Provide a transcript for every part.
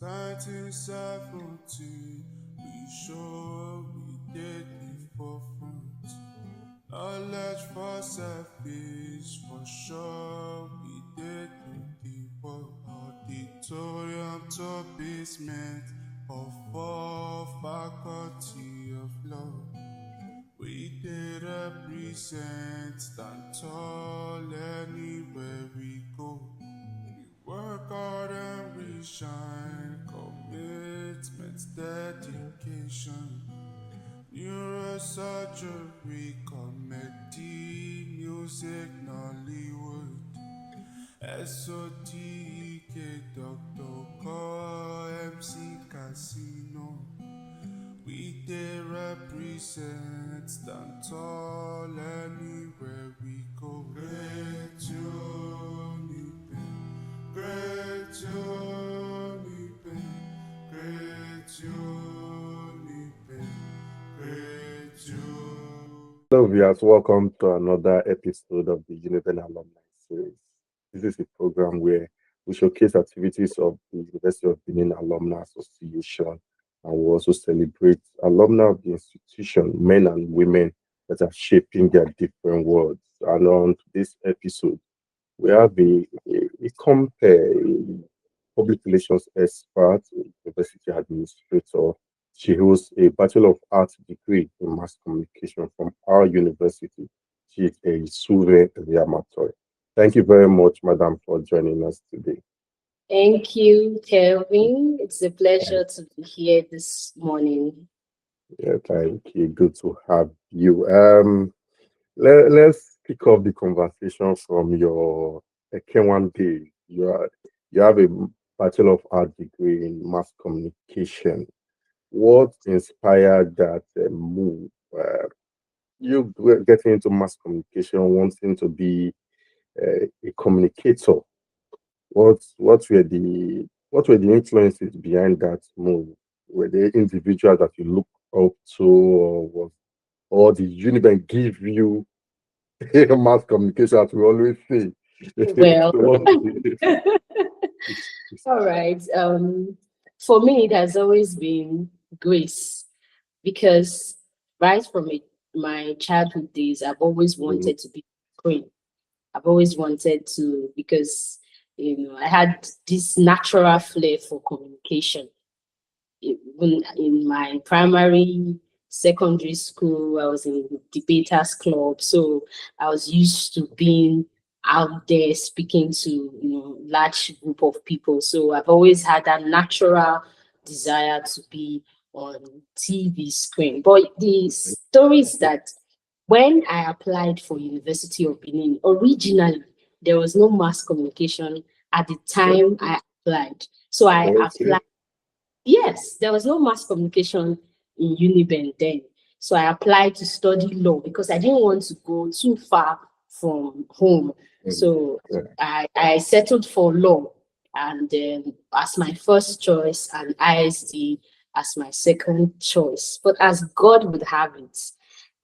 1970, we sure we did before fruit. Knowledge for selfish, for sure we did the work. Auditorium to basement of all faculty of law. We did represent, stand tall anywhere we go. We work hard and we shine, commitment, dedication. Neurosurgery, comedy, music, Nollywood. SOTK, Dr. Call, MC Casino. We did represent, stand tall anywhere we go. Great Uniben, great Uniben, great Uniben, great Uniben. Hello, viewers. Welcome to another episode of the Uniben Alumni Series. This is a program where we showcase activities of the University of Benin Alumni Association, and we also celebrate alumni of the institution, men and women that are shaping their different worlds. And on today's episode, we have a compere, a public relations expert, a university administrator. She holds a Bachelor of Arts degree in mass communication from our university. She is Ehisumwen Eriamiantoe. Thank you very much, Madam, for joining us today. Thank you, Kelvin. It's a pleasure to be here this morning. Yeah, thank you. Good to have you. Let's kick off the conversation from your K1 day. You have a Bachelor of Arts degree in mass communication. What inspired that move? You getting into mass communication, wanting to be a communicator. What were the influences behind that move? Were they individuals that you look up to, or did Uniben give you mass communication, as we always say? Well, all right. For me, it has always been grace because right from my childhood days, I've always wanted to be queen. I've always wanted to because I had this natural flair for communication. Even in my primary, secondary school, I was in debaters club, so I was used to being out there speaking to large group of people. So I've always had that natural desire to be on TV screen. But the story is that when I applied for University of Benin, originally there was no mass communication at the time I applied. So I applied. Yes, there was no mass communication in Uniben then. So I applied to study law because I didn't want to go too far from home. So I settled for law and as my first choice and ISD as my second choice. But as God would have it,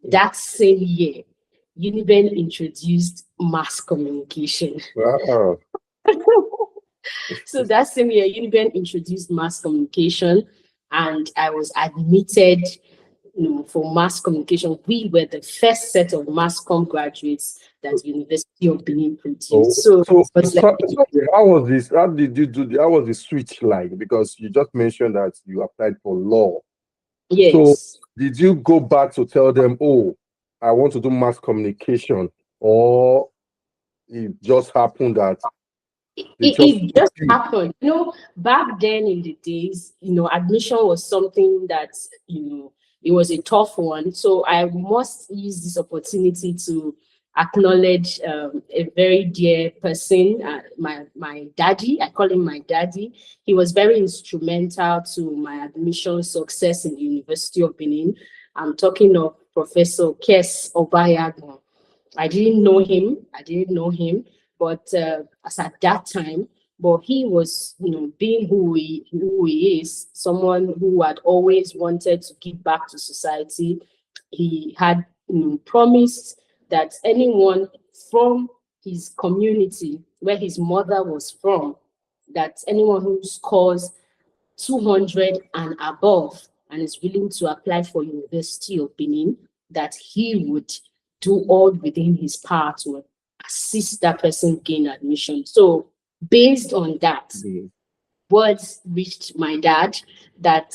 that same year, Uniben introduced mass communication. Wow. So that same year, Uniben introduced mass communication, and I was admitted, for mass communication. We were the first set of mass comm graduates that the University of Benin produced. So how was this? How did you do? How was the switch like? Because you just mentioned that you applied for law. Yes. So did you go back to tell them, "Oh, I want to do mass communication," or it just happened that it just happened? Back then in the days, admission was something that it was a tough one. So I must use this opportunity to acknowledge a very dear person, my daddy. I call him my daddy. He was very instrumental to my admission success in the University of Benin. I'm talking of Professor Kes Obayagun. I didn't know him, but as at that time, but he was, being who he is, someone who had always wanted to give back to society. He had promised that anyone from his community, where his mother was from, that anyone who scores 200 and above and is willing to apply for University of Benin, that he would do all within his power to assist that person gain admission. So based on that, words reached my dad that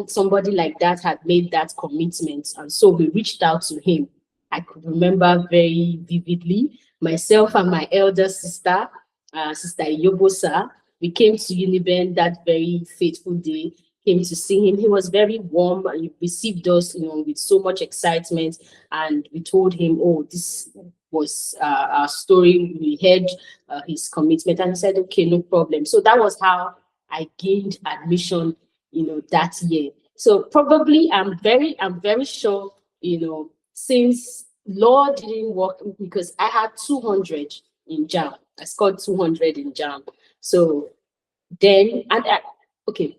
somebody like that had made that commitment, and so we reached out to him. I could remember very vividly, myself and my elder sister, Sister Yobosa, we came to Uniben that very fateful day, came to see him. He was very warm and he received us, with so much excitement. And we told him, oh, this was our story. We heard his commitment, and he said, okay, no problem. So that was how I gained admission, that year. So probably I'm very sure, since law didn't work because I had 200 in JAM. I scored 200 in JAM. So then, okay,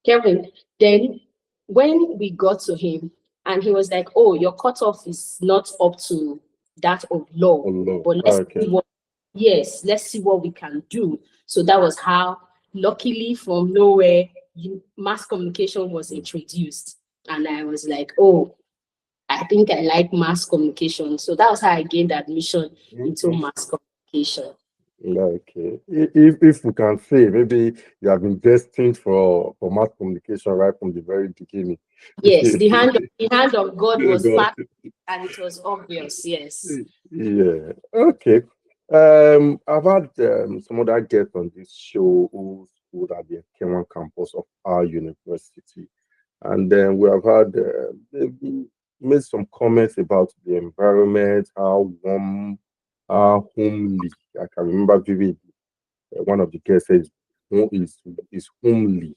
Kevin, then when we got to him and he was like, oh, your cutoff is not up to that of law, but let's see what we can do. So that was how, luckily from nowhere, mass communication was introduced. And I was like, oh, I think I like mass communication. So that was how I gained admission into mass communication. Okay. If we can say, maybe you have been destined for mass communication right from the very beginning. Yes, the hand of God was part, and it was obvious. Yes. Yeah. Okay. I've had some other guests on this show who schooled at the Kenwan campus of our university, and then we have had they've made some comments about the environment, how warm, how homely. I can remember vividly. One of the guests says is homely.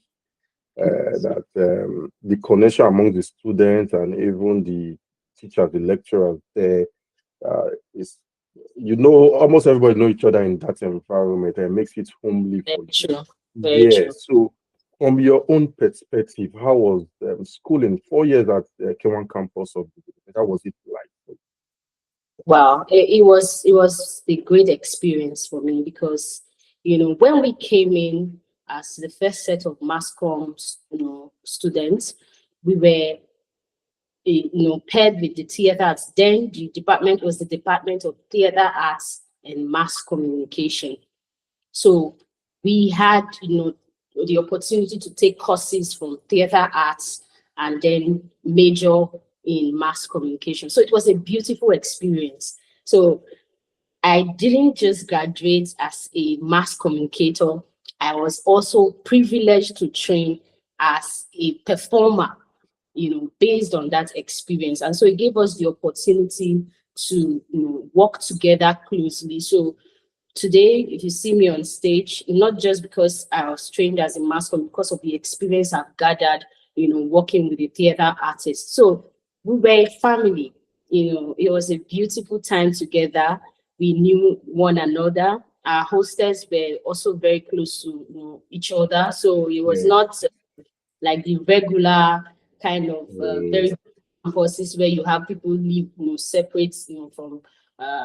That the connection among the students and even the teachers, the lecturers there is, almost everybody know each other in that environment, and it makes it homely for you. Very true. So from your own perspective, how was schooling 4 years at the Kenwan campus of the university? How was it like? Wow, it was a great experience for me because when we came in as the first set of mass comms students, we were paired with the theater arts. Then the department was the Department of Theater Arts and Mass Communication. So we had the opportunity to take courses from theater arts and then major in mass communication. So it was a beautiful experience. So I didn't just graduate as a mass communicator. I was also privileged to train as a performer, based on that experience. And so it gave us the opportunity to work together closely. So today, if you see me on stage, not just because I was trained as a mass com, because of the experience I've gathered, working with the theater artists. So we were a family. It was a beautiful time together. We knew one another. Our hostess were also very close to each other. So it was not like the regular kind of very campuses where you have people live separate from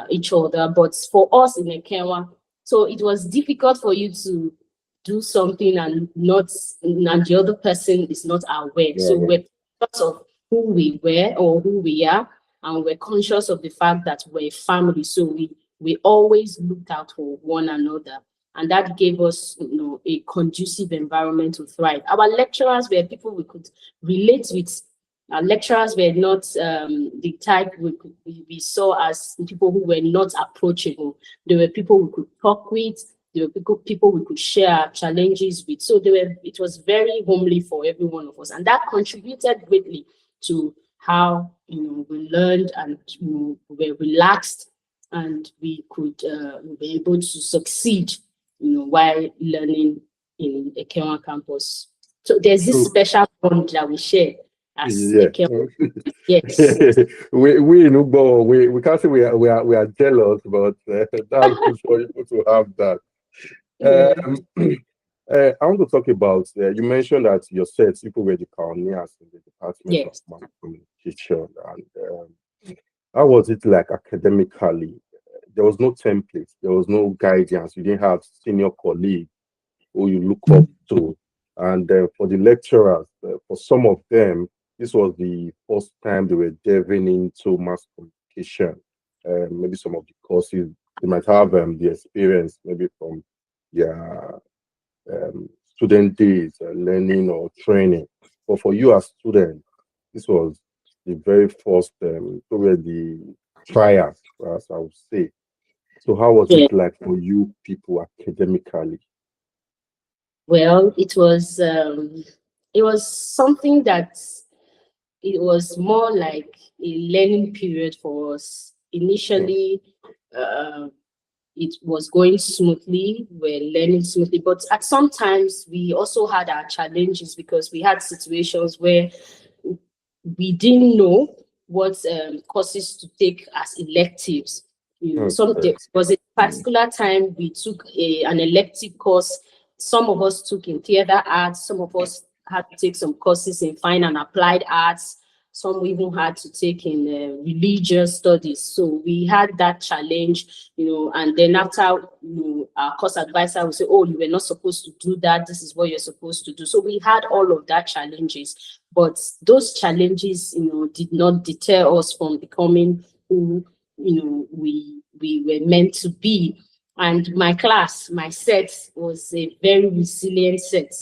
each other. But for us in Ekenwa, so it was difficult for you to do something and the other person is not aware. So we're conscious of who we were or who we are, and we're conscious of the fact that we're a family. So we always looked out for one another. And that gave us, a conducive environment to thrive. Our lecturers were people we could relate with. Our lecturers were not the type we saw as people who were not approachable. They were people we could talk with. They were people we could share our challenges with. So it was very homely for every one of us. And that contributed greatly to how, we learned and we were relaxed and we could be able to succeed while learning in a Kenwan campus. So there's this special bond that we share as a Kenwan. Yes. we can't say we are jealous, but that's good for you to have that. I want to talk about, you mentioned that your set, people were the pioneers in the Department of Mass Communication. And how was it like academically? There was no template, there was no guidance. You didn't have senior colleagues who you look up to And for the lecturers, for some of them, this was the first time they were delving into mass communication. Maybe some of the courses they might have the experience, maybe from their student days, learning or training. But for you as student, this was the very first, probably the trials, as I would say. So how was Yeah. it like for you people academically? Well, it was something that it was more like a learning period for us. Hmm, Initially, uh, it was going smoothly, we're learning smoothly, but at some times we also had our challenges because we had situations where we didn't know what courses to take as electives. You know, there okay. was a particular time we took an elective course. Some of us took in theater arts, some of us had to take some courses in fine and applied arts, some even had to take in religious studies. So we had that challenge, you know, and then after, you know, our course advisor would say, oh, you were not supposed to do that. This is what you're supposed to do. So we had all of that challenges, but those challenges, you know, did not deter us from becoming who, you know, we were meant to be. And my class, my set was a very resilient set.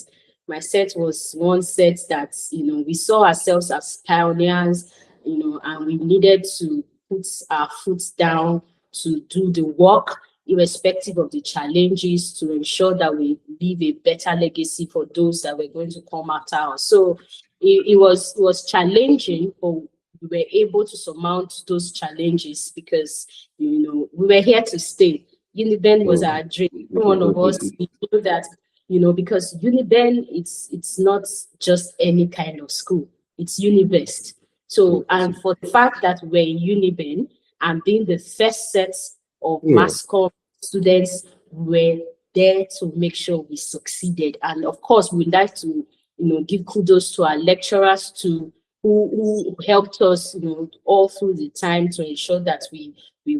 My set was one set that, you know, we saw ourselves as pioneers, you know, and we needed to put our foot down to do the work, irrespective of the challenges, to ensure that we leave a better legacy for those that were going to come after us. So it was challenging, but we were able to surmount those challenges because, you know, we were here to stay. Uniben was Hmm. our dream. One of us, we knew that, you know, because Uniben, it's not just any kind of school. It's Univest. So, and for the fact that we're in Uniben and being the first set of Hmm. mass comm students, were there to make sure we succeeded. And of course, we'd like to, you know, give kudos to our lecturers to who helped us, you know, all through the time to ensure that we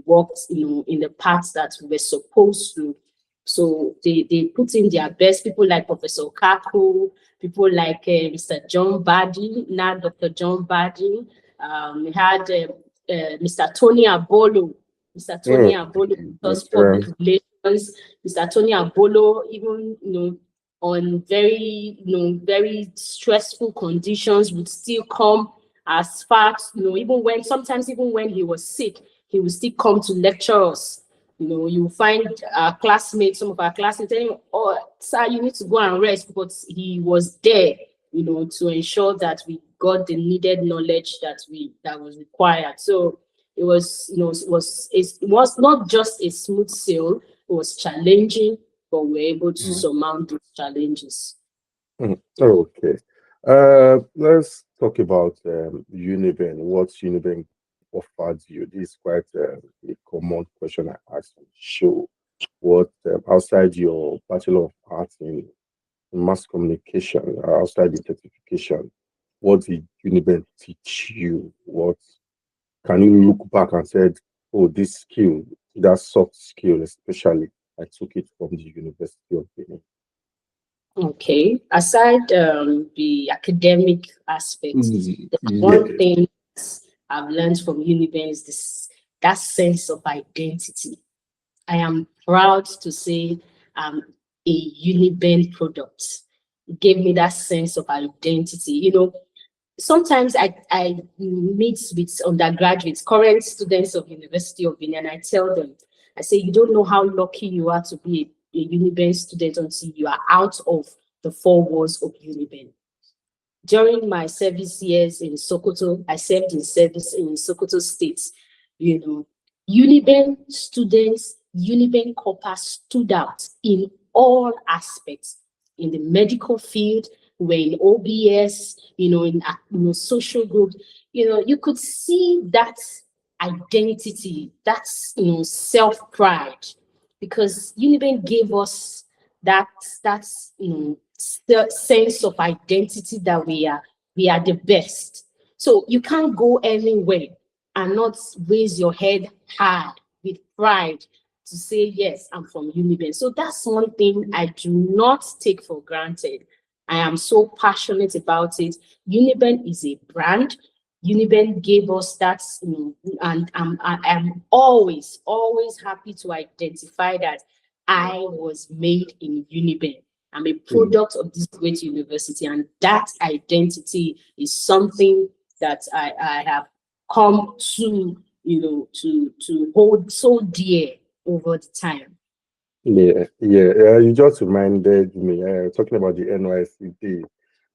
worked, you know, in the paths that we were supposed to. So they put in their best. People like Professor Kaku, people like Mr. John Badi, now Dr. John Badi. We had Mr. Tony Abolo. Mr. Hmm. Tony Abolo does public Okay. relations. Mr. Tony Abolo, even, you know, on very, you know, very stressful conditions, would still come as far, you know, even when sometimes even when he was sick, he would still come to lecture us. You know, you find our classmates, some of our classmates telling, oh, sir, you need to go and rest, but he was there, you know, to ensure that we got the needed knowledge that was required. So it was, you know, it was not just a smooth sail, it was challenging, but we were able to surmount those challenges. Hmm. Okay. Let's talk about Uniben. What Uniben offered you? This is quite a common question I ask on the show. What outside your Bachelor of Arts in mass communication, outside the certification, what did Uniben teach you? What can you look back and said, oh, this skill, that soft skill, especially, I took it from the University of Benin. Okay. Aside the academic aspect, the one Yes. thing I've learned from Uniben is this that sense of identity. I am proud to say I'm a Uniben product. It gave me that sense of identity. You know, sometimes I meet with undergraduates, current students of University of Benin, and I tell them, I say, you don't know how lucky you are to be a Uniben student until you are out of the four walls of Uniben. During my service years in Sokoto, I served in service in Sokoto State. You know, Uniben students, Uniben corpus stood out in all aspects. In the medical field, we're in OBS, you know, in social groups, you know, you could see that identity, that's, you know, self-pride, because Uniben gave us that that's you know sense of identity that we are the best. So you can't go anywhere and not raise your head high with pride to say, yes, I'm from Uniben. So that's one thing I do not take for granted. I am so passionate about it. Uniben is a brand. Uniben gave us that, and I'm always happy to identify that I was made in Uniben. I'm a product of this great university, and that identity is something that I have come to, to hold so dear over the time. Yeah, you just reminded me, talking about the NYSC.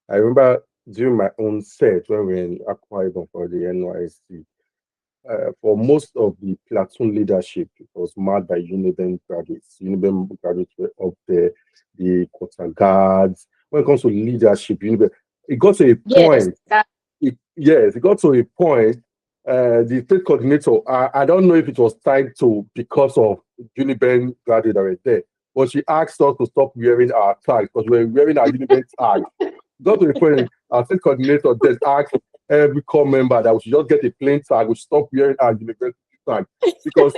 I remember during my own set when we were in Akwa Ibom for the NYSC. For most of the platoon leadership, it was marked by Uniben graduates. Uniben graduates were up there, the quarter guards. When it comes to leadership, Uniben, it got to a point. It got to a point. The state coordinator, I don't know if it was tied to because of Uniben graduates that were there, but she asked us to stop wearing our tags because we were wearing our Uniben tag. Got to the point, our state coordinator just asked every core member that we should just get a plain tag, we should stop wearing our university tag. Because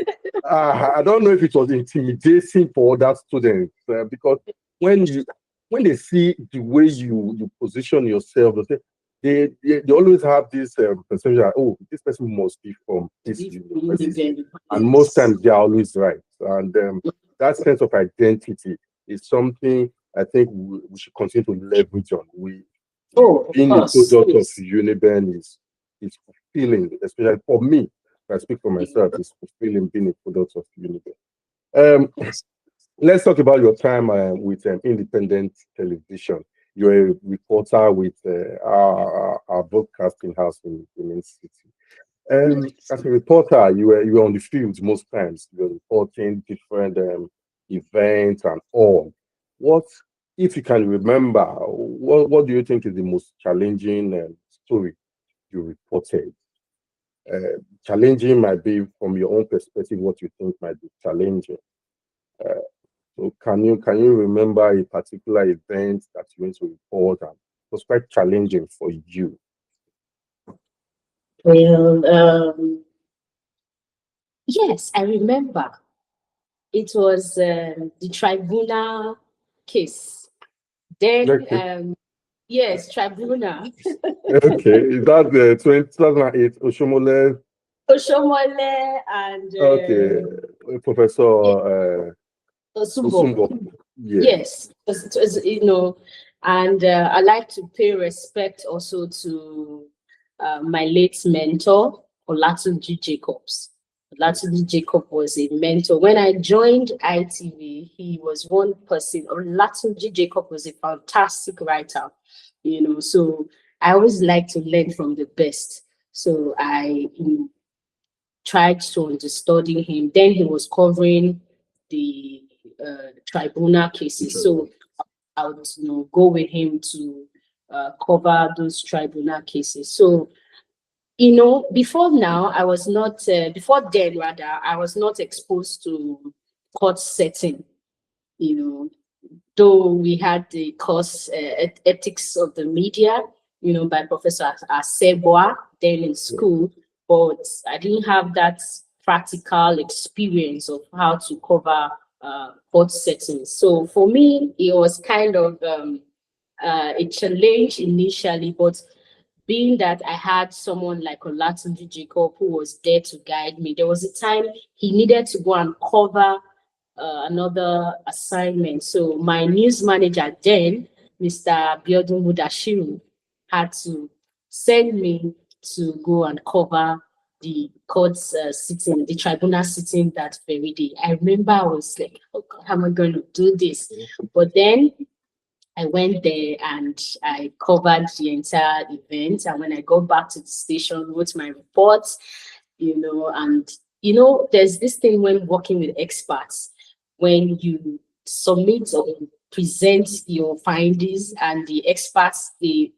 I don't know if it was intimidating for other students. Because when they see the way you position yourself, they always have this perception that, oh, this person must be from this university. And most times they are always right. And that sense of identity is something I think we should continue to leverage on. Being a product of Uniben is fulfilling, especially for me. If I speak for myself, it's fulfilling being a product of Uniben. Let's talk about your time with independent television. You're a reporter with our broadcasting house in Main City. As a reporter, you were on the field most times. You were reporting different events and all. What, if you can remember, what do you think is the most challenging story you reported? Challenging might be from your own perspective what you think might be challenging. So can you remember a particular event that you went to report and it was quite challenging for you? Well, yes, I remember. It was the tribunal case. Then, yes, tribunal. Okay, is that the 2008 Oshomole? Oshomole and Professor Osumbo. Yes, it was, and I like to pay respect also to my late mentor, Olatunji Jacobs. Olatunji Jacob was a mentor. When I joined ITV, he was one person. Olatunji Jacob was a fantastic writer, so I always like to learn from the best. So I tried to understudy him. Then he was covering the tribunal cases. So I would go with him to cover those tribunal cases. So before now, I was not, before then rather, I was not exposed to court setting, though we had the course ethics of the media, by Professor Aseboa then in school, but I didn't have that practical experience of how to cover court settings. So for me, it was kind of a challenge initially, but being that I had someone like Olatunji Jacob who was there to guide me, there was a time he needed to go and cover another assignment. So my news manager then, Mr. Biodun Mudashiru, had to send me to go and cover the court's sitting, the tribunal sitting that very day. I remember I was like, oh God, how am I going to do this? But then I went there and I covered the entire event. And when I got back to the station, wrote my reports, and there's this thing when working with experts, when you submit or present your findings and the experts, they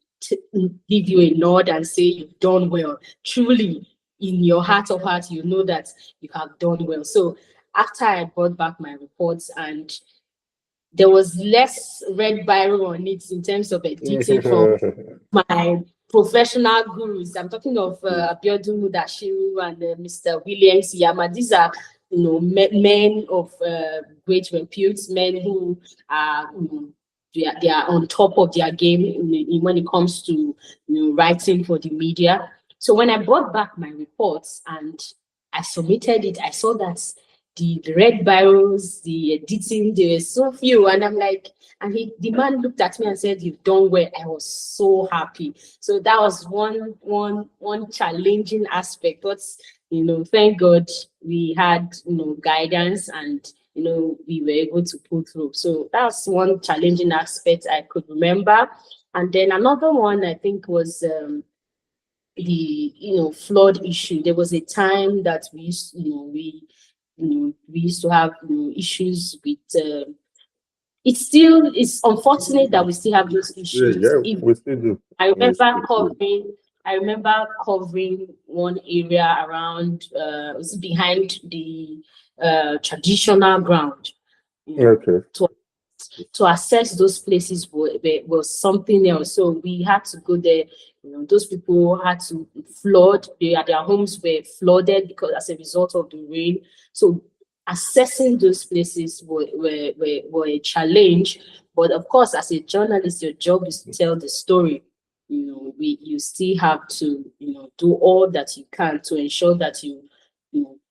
give you a nod and say you've done well. Truly, in your heart of hearts, you know that you have done well. So after I brought back my reports and there was less red biro on it in terms of editing from my professional gurus. I'm talking of Abiodun Mudashiru and Mr. Williams Yama. These are, men of great repute, men who are they are on top of their game when it comes to writing for the media. So when I brought back my reports and I submitted it, I saw that the red barrels, the editing, there were so few, and I'm like, and the man looked at me and said, "You've done well." I was so happy. So that was one challenging aspect, but thank God we had guidance, and we were able to pull through. So that's one challenging aspect I could remember. And then another one I think was the flood issue. There was a time that we used, we used to have issues with. It's unfortunate that we still have those issues. We still do. I remember covering one area around was behind the traditional ground. Okay. To assess those places was something else. So we had to go there. Those people had to flood. Their homes were flooded because as a result of the rain. So assessing those places were a challenge. But of course, as a journalist, your job is to tell the story. You still have to do all that you can to ensure that you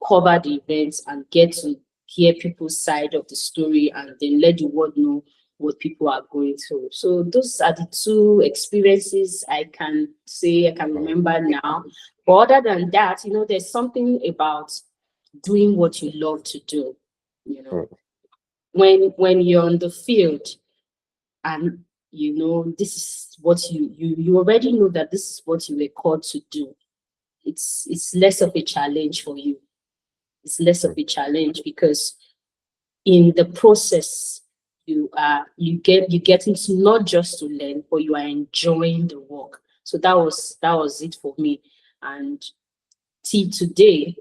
cover the events and get to hear people's side of the story, and then let the world know what people are going through. So those are the two experiences I can remember now. But other than that, there's something about doing what you love to do. When you're on the field and this is what you already know that this is what you were called to do, it's less of a challenge for you. It's less of a challenge because in the process you get into not just to learn, but you are enjoying the work. So that was it for me. And till today,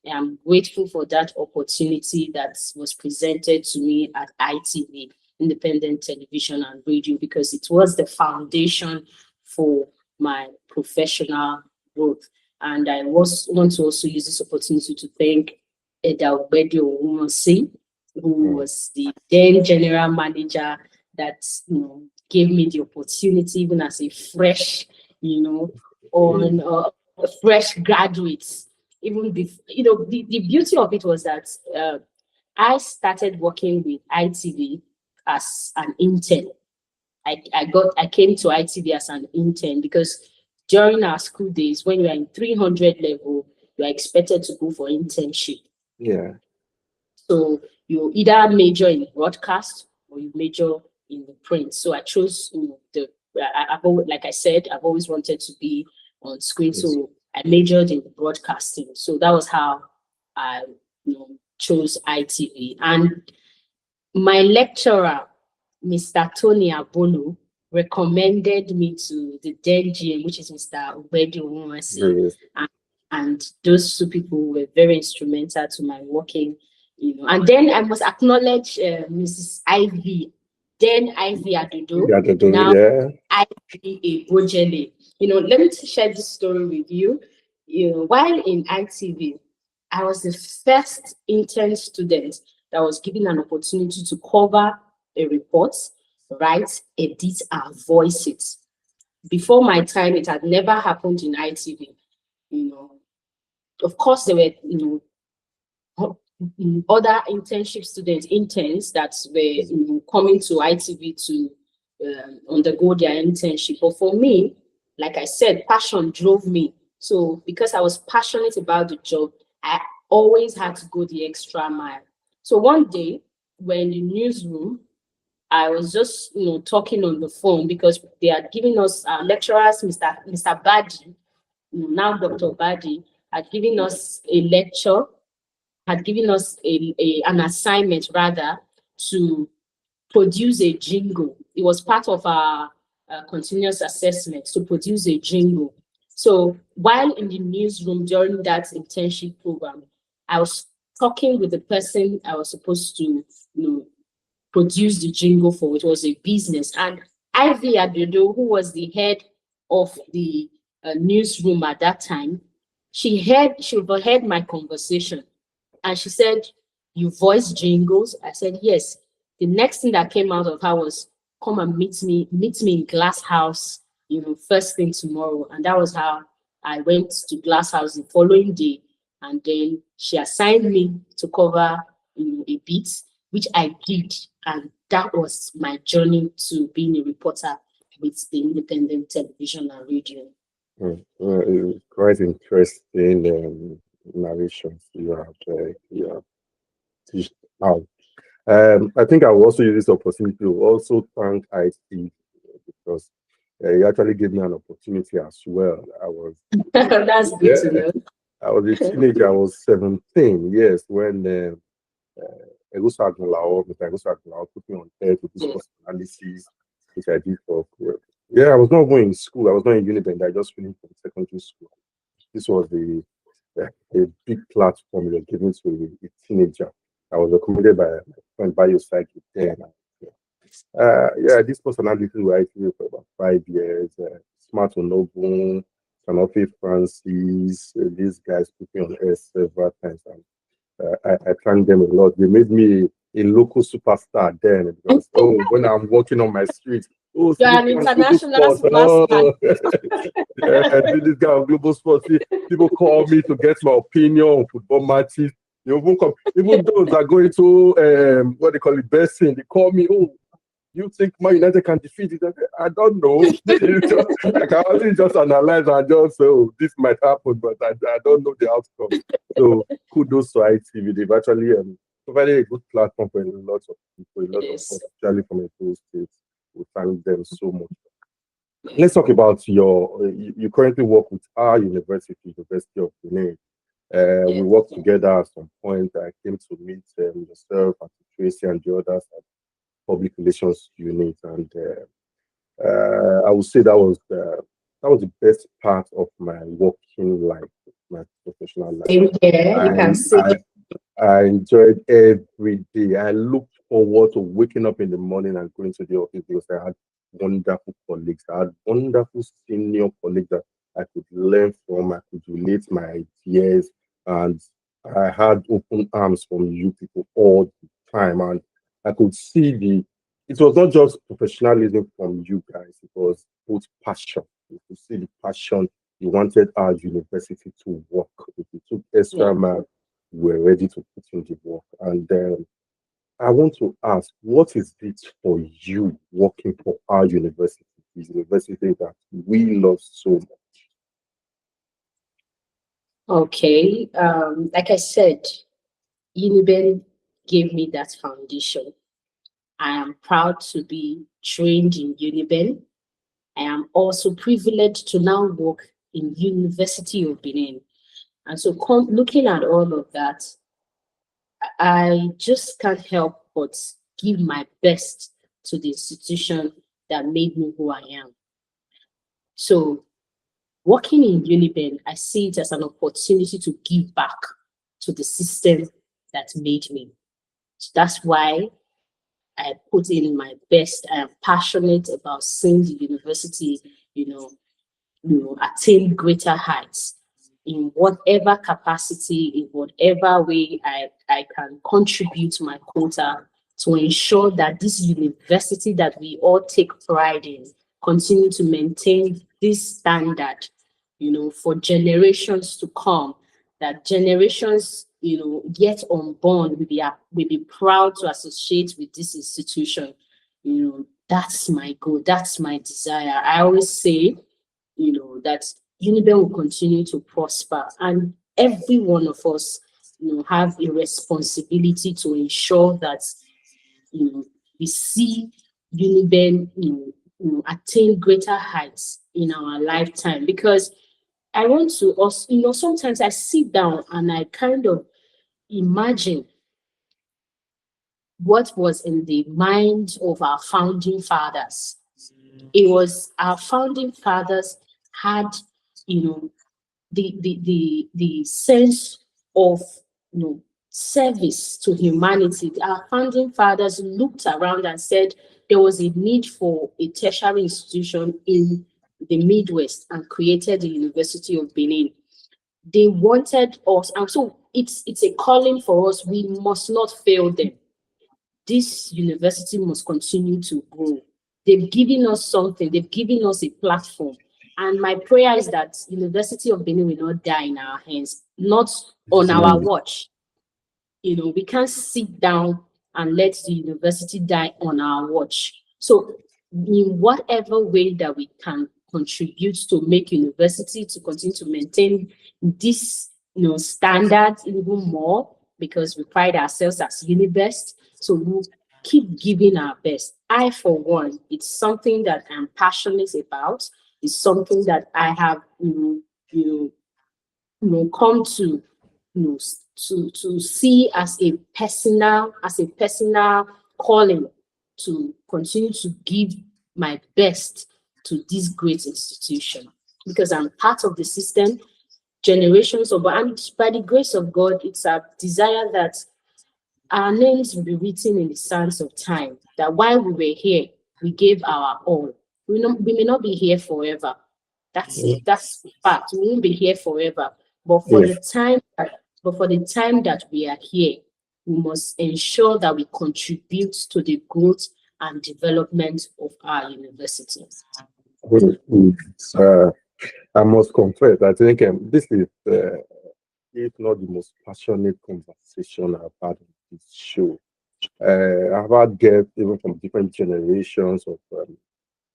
I'm grateful for that opportunity that was presented to me at ITV, Independent Television and Radio, because it was the foundation for my professional growth. And I want to also use this opportunity to thank Ehisumwen Eriamiantoe, who was the then general manager that gave me the opportunity, even as a fresh, a fresh graduate. Even before, the beauty of it was that I started working with ITV as an intern. I came to ITV as an intern because during our school days, when you are in 300 level, you are expected to go for internship. Yeah. So you either major in broadcast or you major in the print. So I chose like I said, I've always wanted to be on screen. Yes. So I majored in broadcasting. So that was how I chose ITV. And my lecturer, Mr. Tony Abono, recommended me to the then GM, which is Mr. Eriamiantoe. And those two people were very instrumental to my working, And then I must acknowledge Mrs. Ivy, then Ivy Adodo, now Ivy Ebojele. Let me share this story with you. While in ITV, I was the first intern student that was given an opportunity to cover a report, write, edit, and voice it. Before my time, it had never happened in ITV. Of course, there were, other internship interns that were coming to ITV to undergo their internship. But for me, like I said, passion drove me. So because I was passionate about the job, I always had to go the extra mile. So one day, when in the newsroom, I was just talking on the phone because they had given us our lecturers, Mr. Badi, now Dr. Badi, had given us a lecture, had given us an assignment rather to produce a jingle. It was part of our continuous assessment to produce a jingle. So while in the newsroom during that internship program, I was talking with the person I was supposed to produce the jingle for. It was a business. And Ivy Adodo, who was the head of the newsroom at that time, she overheard my conversation. And she said, "You voice jingles?" I said, "Yes." The next thing that came out of her was, come and meet me in Glass House, first thing tomorrow. And that was how I went to Glass House the following day. And then she assigned me to cover, a bit, which I did. And that was my journey to being a reporter with the independent television and radio. Quite interesting narrations you have dished out. I think I will also use this opportunity to also thank IT because he actually gave me an opportunity as well. That's good to know. I was a teenager. I was 17 years when Mr. Ehisumwen put me on air to discuss analysis, which I did for. Yeah, I was not going to school. I was not in Uniben. I just finished from secondary school. This was a big platform they were given to a teenager. I was recommended by my friend Biopsychic then. This personality were actually for about 5 years. Smart Onogun, Sanofi Francis, these guys put me on air several times. And I thank them a lot. They made me a local superstar then because when I'm walking on my street, you're an international superstar. This guy on Global Sports, people call me to get my opinion on football matches. They even come, even those that are going to what they call it, besting, they call me, you think Man United can defeat it? I don't know. I can only just analyze and just say, this might happen, but I don't know the outcome. So kudos to ITV. They've actually provided a good platform for a lot of people, of us, especially from a post state. We thank them so much. Let's talk about you currently work with our university, University of Benin. We worked together at some point. I came to meet yourself and Tracy and the others at public relations unit, and I would say that was the best part of my working life, my professional life. I enjoyed every day. I looked forward to waking up in the morning and going to the office because I had wonderful colleagues. I had wonderful senior colleagues that I could learn from. I could relate my ideas, and I had open arms from you people all the time. And I could see it was not just professionalism from you guys, it was both passion. You could see the passion. You wanted our university to work. If you took extra mile, we were ready to put in the work. And I want to ask, what is it for you working for our university, the university that we love so much? Okay, like I said, Uniben gave me that foundation. I am proud to be trained in Uniben. I am also privileged to now work in University of Benin. And so looking at all of that, I just can't help but give my best to the institution that made me who I am. So working in Uniben, I see it as an opportunity to give back to the system that made me. So that's why I put in my best. I am passionate about seeing the university, attain greater heights in whatever capacity, in whatever way I can contribute to my quota to ensure that this university that we all take pride in continue to maintain this standard, for generations to come, that generations, yet unborn will be proud to associate with this institution. That's my goal. That's my desire. I always say, that Uniben will continue to prosper, and every one of us, have a responsibility to ensure that, we see Uniben, attain greater heights in our lifetime. Because I want to also, sometimes I sit down and I kind of imagine what was in the mind of our founding fathers. It was our founding fathers had, the sense of, service to humanity. Our founding fathers looked around and said there was a need for a tertiary institution in the Midwest and created the University of Benin. They wanted us, and so it's a calling for us. We must not fail them. This university must continue to grow. they've given us something, they've given us a platform. And my prayer is that University of Benin will not die in our hands, not on our watch. We can't sit down and let the university die on our watch. So in whatever way that we can contribute to make university to continue to maintain this standards even more, because we pride ourselves as Unibest. So we'll keep giving our best. I, for one, it's something that I'm passionate about. It's something that I have come to to see as a personal calling, to continue to give my best to this great institution, because I'm part of the system, generations of, and by the grace of God, it's a desire that our names will be written in the sands of time, that while we were here, we gave our all. We may not be here forever. That's fact. We won't be here forever. But for the time that we are here, we must ensure that we contribute to the growth and development of our university. I must confess, I think this is, if not the most passionate conversation I've had on this show. I've had guests even from different generations of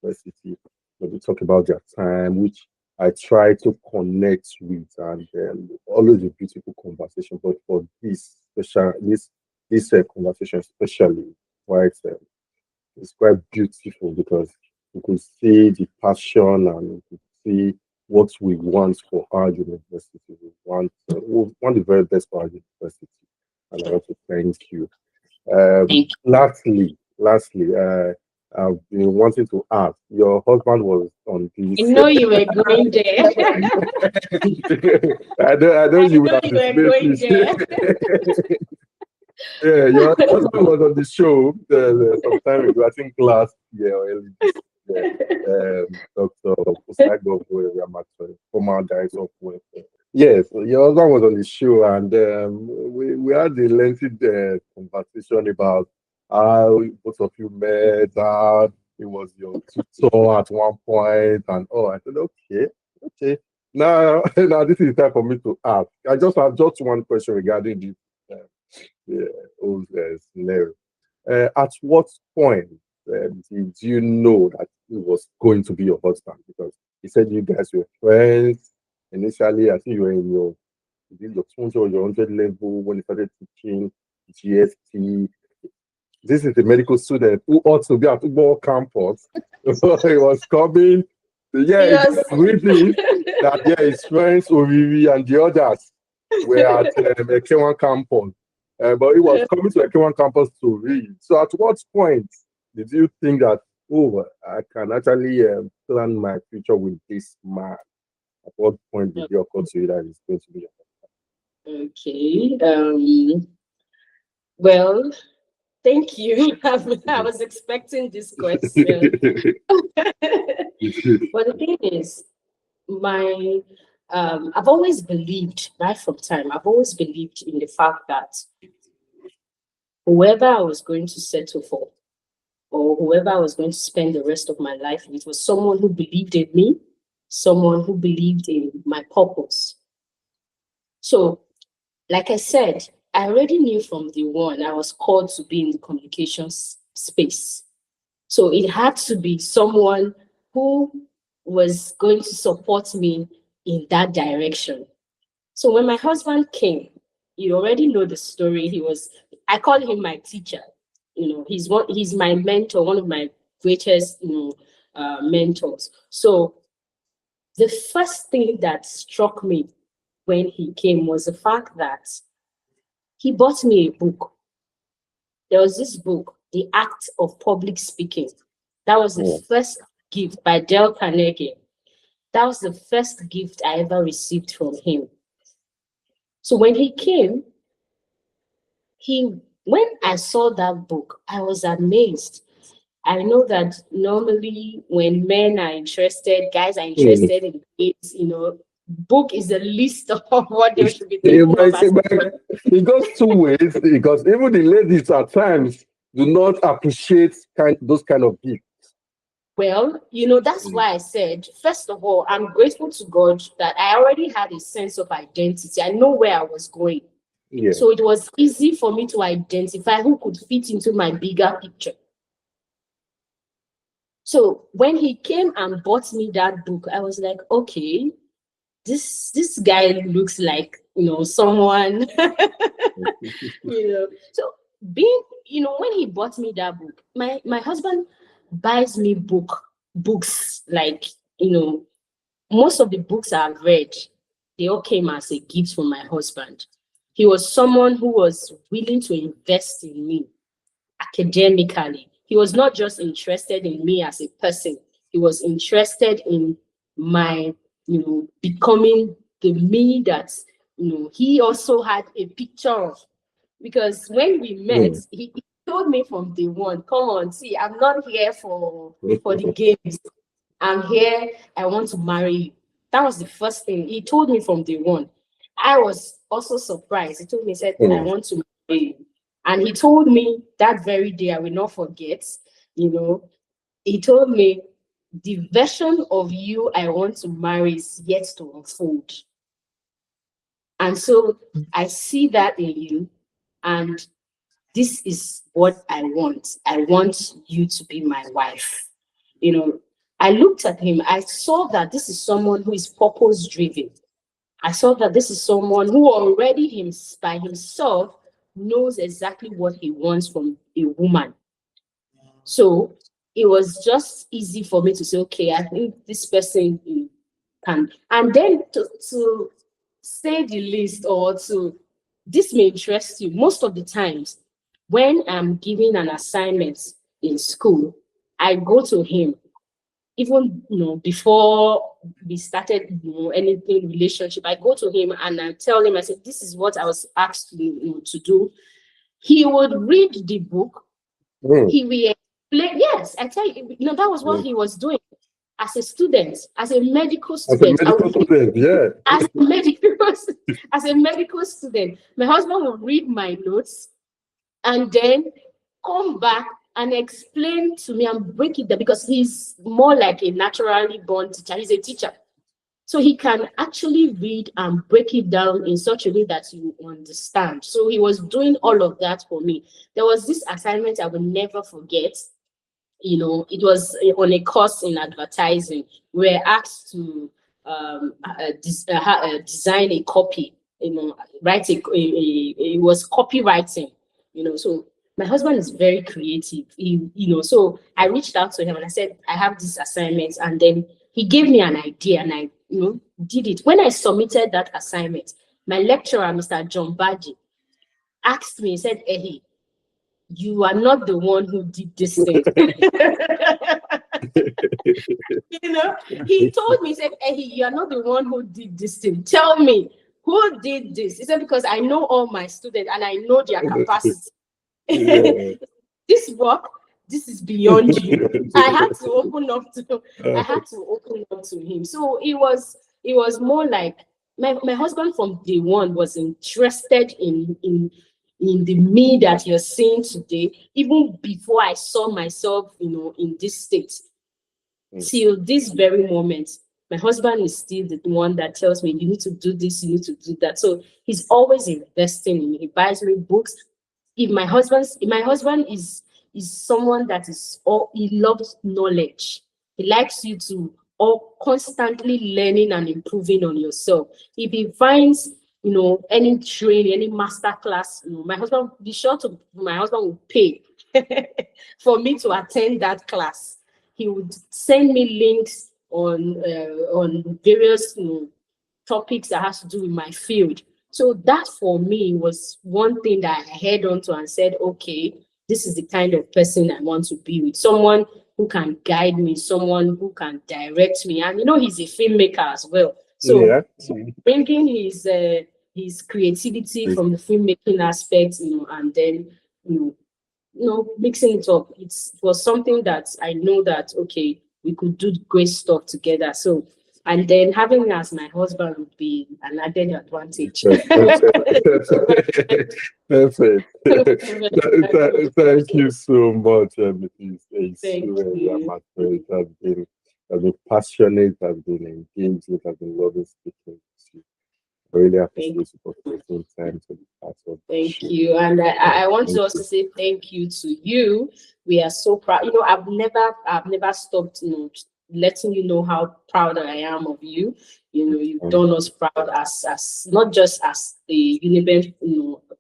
university, they talk about their time, which I try to connect with, and always a beautiful conversation. But for this conversation, especially, it's quite beautiful, because you could see the passion, and you could see what we want for our university. We want the very best for our university, and I want to thank you. Lastly, I've been wanting to ask. Your husband was on this. I know you were going there. I know you would have were going there. Yeah, your husband was on the show some time ago. I think last year or early this year. Dr. Ehisumwen Eriamiantoe, former director of welfare. Yes, your husband was on the show, and we had a lengthy conversation about how both of you met, how he was your tutor at one point, and I said, okay. Now this is the time for me to ask. I just have one question regarding this old scenario. At what point did you know that he was going to be your husband? Because he said you guys were friends initially. I think you were in your 20 or your 100 level when you started teaching GST. This is a medical student who ought to be at Ugbo campus. So he was coming. Yes. With it that his friends Oriri and the others were at K1 campus. But he was coming to K1 campus to read. So at what point did you think that, I can actually plan my future with this man? At what point did you occur to you that it's going to be your husband? Okay. Well, thank you. I was expecting this question. But the thing is, I've always believed, right from time, I've always believed in the fact that whoever I was going to settle for, or whoever I was going to spend the rest of my life with, was someone who believed in me, someone who believed in my purpose. So, like I said, I already knew from the one I was called to be in the communications space. So it had to be someone who was going to support me in that direction. So when my husband came, you already know the story. I call him my teacher. He's my mentor, one of my greatest, mentors. So the first thing that struck me when he came was the fact that he bought me a book. There was this book, The Act of Public Speaking. That was the first gift by Dale Carnegie. That was the first gift I ever received from him. So when he came, when I saw that book, I was amazed. I know that normally when men are interested, guys are interested in it, book is the list of what they should be thinking about. It goes two ways, because even the ladies at times do not appreciate those kind of gifts. Well, that's why I said, first of all, I'm grateful to God that I already had a sense of identity. I know where I was going. Yeah. So it was easy for me to identify who could fit into my bigger picture. So when he came and bought me that book, I was like, okay, this guy looks like, someone, So being, when he bought me that book, my husband buys me books like, most of the books I've read, they all came as a gift from my husband. He was someone who was willing to invest in me academically. He was not just interested in me as a person. He was interested in my, becoming the me that, he also had a picture of. Because when we met, he told me from day one, come on, see, I'm not here for the games. I'm here, I want to marry you. That was the first thing. He told me from day one. I was also surprised. He told me, he said, I want to marry you. And he told me that very day, I will not forget, he told me, the version of you I want to marry is yet to unfold. And so I see that in you, and this is what I want. I want you to be my wife. I looked at him, I saw that this is someone who is purpose driven. I saw that this is someone who already by himself knows exactly what he wants from a woman. So it was just easy for me to say, okay, I think this person can. And then to say the least, or this may interest you. Most of the times when I'm giving an assignment in school, I go to him. Even before we started anything relationship, I go to him and I tell him, I said, this is what I was asked to do. He would read the book. He will explain. Yes, I tell you, that was what he was doing as a student, as a medical student. As a medical student, my husband would read my notes and then come back and explain to me and break it down, because he's more like a naturally born teacher. He's a teacher. So he can actually read and break it down in such a way that you understand. So he was doing all of that for me. There was this assignment I will never forget. It was on a course in advertising. We were asked to design a copy, write it was copywriting, so my husband is very creative. So I reached out to him and I said, I have this assignment. And then he gave me an idea and I, did it. When I submitted that assignment, my lecturer, Mr. John Badji, asked me, he said, Ehi, you are not the one who did this thing. He told me, he said, Ehi, you are not the one who did this thing. Tell me, who did this? He said, because I know all my students and I know their capacity. This work, this is beyond you. I had to open up to him. So it was more like my husband from day one was interested in the me that you're seeing today, even before I saw myself, in this state. Till this very moment, my husband is still the one that tells me, you need to do this, you need to do that. So he's always investing in me. He buys me books. If my husband is someone that he loves knowledge. He likes you to constantly learning and improving on yourself. If he finds any training, any master class, my husband will pay for me to attend that class. He would send me links on various topics that has to do with my field. So that for me was one thing that I held on to and said, okay, this is the kind of person I want to be with. Someone who can guide me, someone who can direct me. And he's a filmmaker as well. So bringing his creativity from the filmmaking aspect, and then mixing it up. It was something that I know that, okay, we could do great stuff together. So And then having him as my husband would be an added advantage. Perfect. Thank you so much, Ehisumwen Thank you. Eriamiantoe. It has been passionate, has been engaged, it has been loving speaking to you. I really appreciate you for taking time to be part of the Thank show. you. And I want to also say thank you to you. We are so proud. I've never stopped, letting you know how proud I am of you. You've done us proud as not just as the Uniben,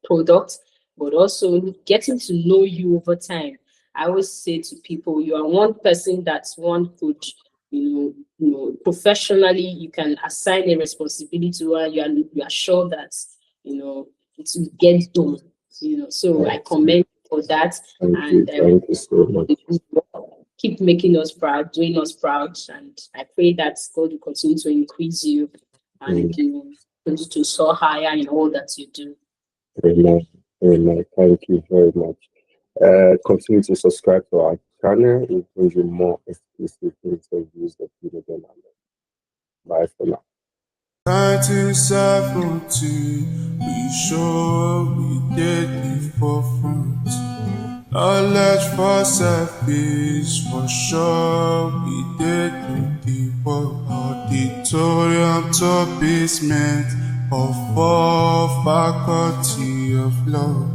product, but also getting to know you over time. I always say to people, you are one person that one could, professionally, you can assign a responsibility to, and you are sure that, it will get done. So I commend you for that. Thank you so much. Keep making us proud, doing us proud, and I pray that God will continue to increase you and you continue to soar higher in all that you do. Amen. Thank you very much. Continue to subscribe to our channel. It brings you more exclusive interviews of Uniben Alum. Bye for now. 1970, we sure we did the forefront. Knowledge for selfish, for sure we did the work. Auditorium to basement of all faculty of law.